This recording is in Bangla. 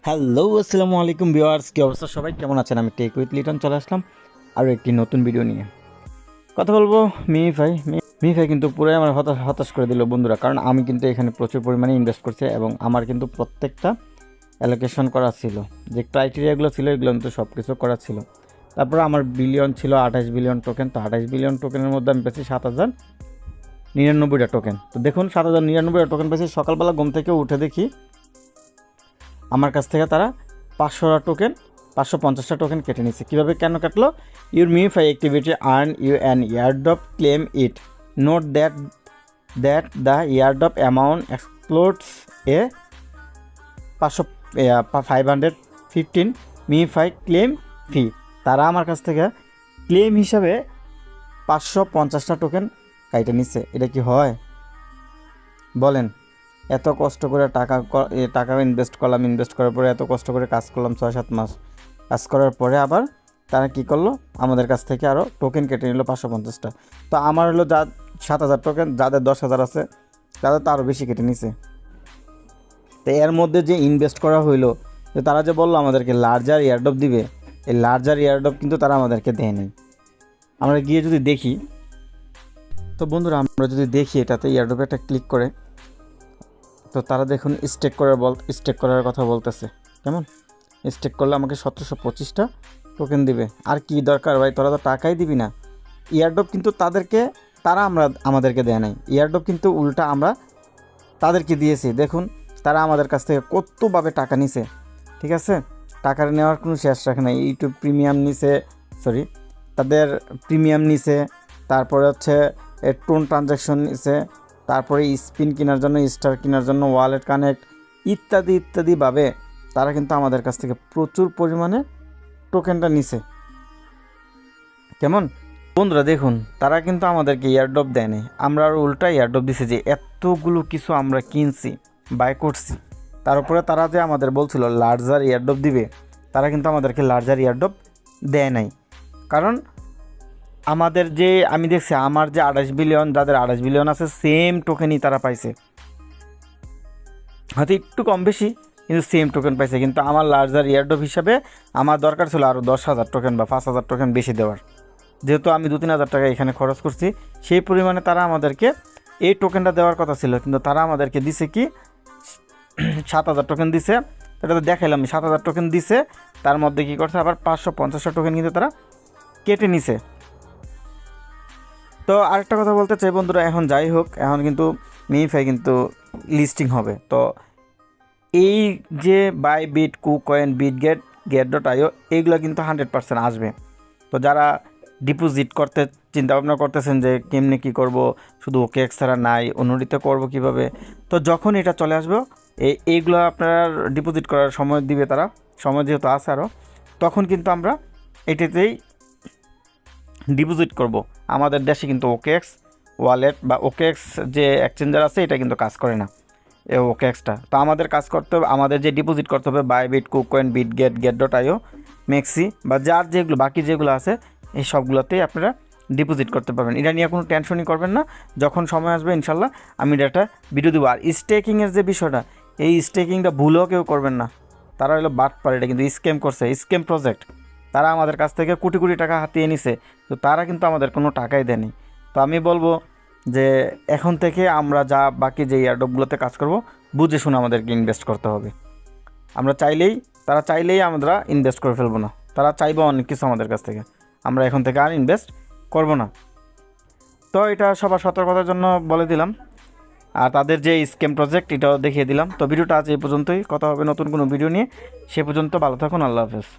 হ্যালো আসসালামু আলাইকুম ভিউয়ার্স, কী অবস্থা সবাই, কেমন আছেন? আমি টেক উইথ লিটন চলে আসলাম আরও একটি নতুন ভিডিও নিয়ে। কথা বলবো মিফাই কিন্তু পুরোই আমার হতাশ করে দিল বন্ধুরা, কারণ আমি কিন্তু এখানে প্রচুর পরিমাণে ইনভেস্ট করছি এবং আমার কিন্তু প্রত্যেকটা অ্যালোকেশন করা ছিল, যে ক্রাইটেরিয়াগুলো ছিল এগুলো কিন্তু সব কিছু করা ছিল। তারপরে আমার বিলিয়ন ছিল 28 বিলিয়ন টোকেন, তো 28 বিলিয়ন টোকেনের মধ্যে আমি পেয়েছি 7,099টা টোকেন। তো দেখুন 7,099টা টোকেন পেয়েছি। সকালবেলা ঘুম থেকে উঠে দেখি আমার কাছ থেকে তারা 500টা টোকেন 550টা টোকেন কেটে নিচ্ছে। কীভাবে, কেন কাটলো? Your MiFi activity earn you an airdrop, claim it, note that the airdrop amount explodes a 515 MiFi claim fee. তারা আমার কাছ থেকে ক্লেম হিসাবে 550টা টোকেন কাইটে নিচ্ছে। এটা কি হয় বলেন? এত কষ্ট করে টাকা ইনভেস্ট করলাম, ইনভেস্ট করার পরে এত কষ্ট করে কাজ করলাম 6-7 মাস, কাজ করার পরে আবার তারা কি করলো, আমাদের কাছ থেকে আরও টোকেন কেটে নিল 550টা। তো আমার হলো 7,000 টোকেন, যাদের 10,000 আছে তাদের তো আরও বেশি কেটে নিছে। তো এর মধ্যে যে ইনভেস্ট করা হইলো, যে তারা যে বললো আমাদেরকে লার্জার এয়ারড্রপ দিবে, এই লার্জার এয়ারড্রপ কিন্তু তারা আমাদেরকে দেয়নি। আমরা গিয়ে যদি দেখি, তো বন্ধুরা আমরা যদি দেখি এটাতে এয়ারড্রপে একটা ক্লিক করে, তো তারা দেখুন স্টেক করার কথা বলতেছে। কেমন স্টেক করলে আমাকে 1725টা টোকেন দিবে। আর কি দরকার ভাই, তোরা তো টাকাই দিবি না। এয়ারড্রপ কিন্তু আমাদেরকে দেয় নাই, এয়ারড্রপ কিন্তু উল্টা আমরা তাদেরকে দিয়েছি। দেখুন তারা আমাদের কাছ থেকে কতভাবে টাকা নিছে, ঠিক আছে? টাকা নেওয়ার কোনো শেষ রাখে নাই। ইউটিউব প্রিমিয়াম নিছে, তাদের প্রিমিয়াম নিছে, তারপরে হচ্ছে টোন ট্রানজ্যাকশন নিছে, তারপরে স্পিন কেনার জন্য, স্টার কেনার জন্য, ওয়ালেট কানেক্ট ইত্যাদিভাবে তারা কিন্তু আমাদের কাছ থেকে প্রচুর পরিমাণে টোকেনটা নিছে। কেমন বন্ধুরা, দেখুন তারা কিন্তু আমাদেরকে এয়ারড্রপ দেয়নি, আমরা আর উল্টা এয়ারড্রপ দিছে। যে এতগুলো কিছু আমরা কিনছি, বাই করছি, তার উপরে তারা যে আমাদের বলছিল লার্জার এয়ারড্রপ দিবে, তারা কিন্তু আমাদেরকে লার্জার এয়ারড্রপ দেয় নাই। কারণ আমাদের যে, আমি দেখছি আমার যে 28 বিলিয়ন, যাদের 28 বিলিয়ন আছে সেম টোকেনই তারা পাইছে, হয়তো একটু কম বেশি, কিন্তু সেম টোকেন পাইছে। কিন্তু আমার লার্জার এয়ারড্রপ হিসাবে আমার দরকার ছিল আরও 10,000 টোকেন বা 5,000 টোকেন বেশি দেওয়ার। যেহেতু আমি 2-3 হাজার টাকা এখানে খরচ করছি, সেই পরিমাণে তারা আমাদেরকে এই টোকেনটা দেওয়ার কথা ছিল, কিন্তু তারা আমাদেরকে দিছে কি 7,000 টোকেন দিছে। এটা তো দেখাইলাম, 7,000 টোকেন দিছে, তার মধ্যে কী করছে আবার 550টা টোকেন কিন্তু তারা কেটে নিছে। তো আরেকটা কথা বলতে চাই বন্ধুরা, এখন যাই হোক, এখন কিন্তু মিফাই কিন্তু লিস্টিং হবে। তো এই যে বাইবিট, কুকয়েন, বিটগেট.io এইগুলো কিন্তু 100% আসবে। তো যারা ডিপোজিট করতে চিন্তাভাবনা করতেছেন যে কেমনে কী করব, শুধু OKX ছাড়া নাই, অন্যটিতে করব কিভাবে, তো যখন এটা চলে আসবে এইগুলো আপনার ডিপোজিট করার সময় দিবে তারা, সময় যেহেতু আছে আরও, তখন কিন্তু আমরা এটাতেই ডিপোজিট করব। আমাদের দেশে কিন্তু OKX ওয়ালেট বা OKX যে এক্সচেঞ্জার আছে এটা কিন্তু কাজ করে না, এই OKXটা। তো আমাদের কাজ করতে হবে, আমাদের যে ডিপোজিট করতে হবে বাইবিট, কুকয়েন, বিটগেট.io, মেক্সি বা যার যেগুলো বাকি যেগুলো আছে, এই সবগুলোতেই আপনারা ডিপোজিট করতে পারবেন। এটা নিয়ে কোনো টেনশনই করবেন না, যখন সময় আসবে ইনশাল্লাহ আমি এটা ভিডিও দেবো। আর স্টেকিংয়ের যে বিষয়টা, এই স্টেকিংটা ভুলেও কেউ করবেন না। তারা হলো বাটপার, এটা কিন্তু স্ক্যাম করছে, স্ক্যাম প্রজেক্ট। তারা আমাদের কাছ থেকে কোটি কোটি টাকা হাতিয়ে নিছে, তো তারা কিন্তু আমাদের কোনো টাকাই দেয়নি। তো আমি বলবো যে এখন থেকে আমরা যা বাকি যে এয়ারড্রপগুলোতে কাজ করব, বুঝে শুনে আমাদেরকে ইনভেস্ট করতে হবে। তারা চাইলেই আমরা ইনভেস্ট করে ফেলবো না, তারা চাইবে অনেক কিছু আমাদের কাছ থেকে, আমরা এখন থেকে আর ইনভেস্ট করব না। তো এটা সবার সতর্কতার জন্য বলে দিলাম, আর তাদের যে স্ক্যাম প্রজেক্ট এটাও দেখিয়ে দিলাম। তো ভিডিওটা আজ এই পর্যন্তই, কথা হবে নতুন কোনো ভিডিও নিয়ে। সে পর্যন্ত ভালো থাকুন, আল্লাহ হাফেজ।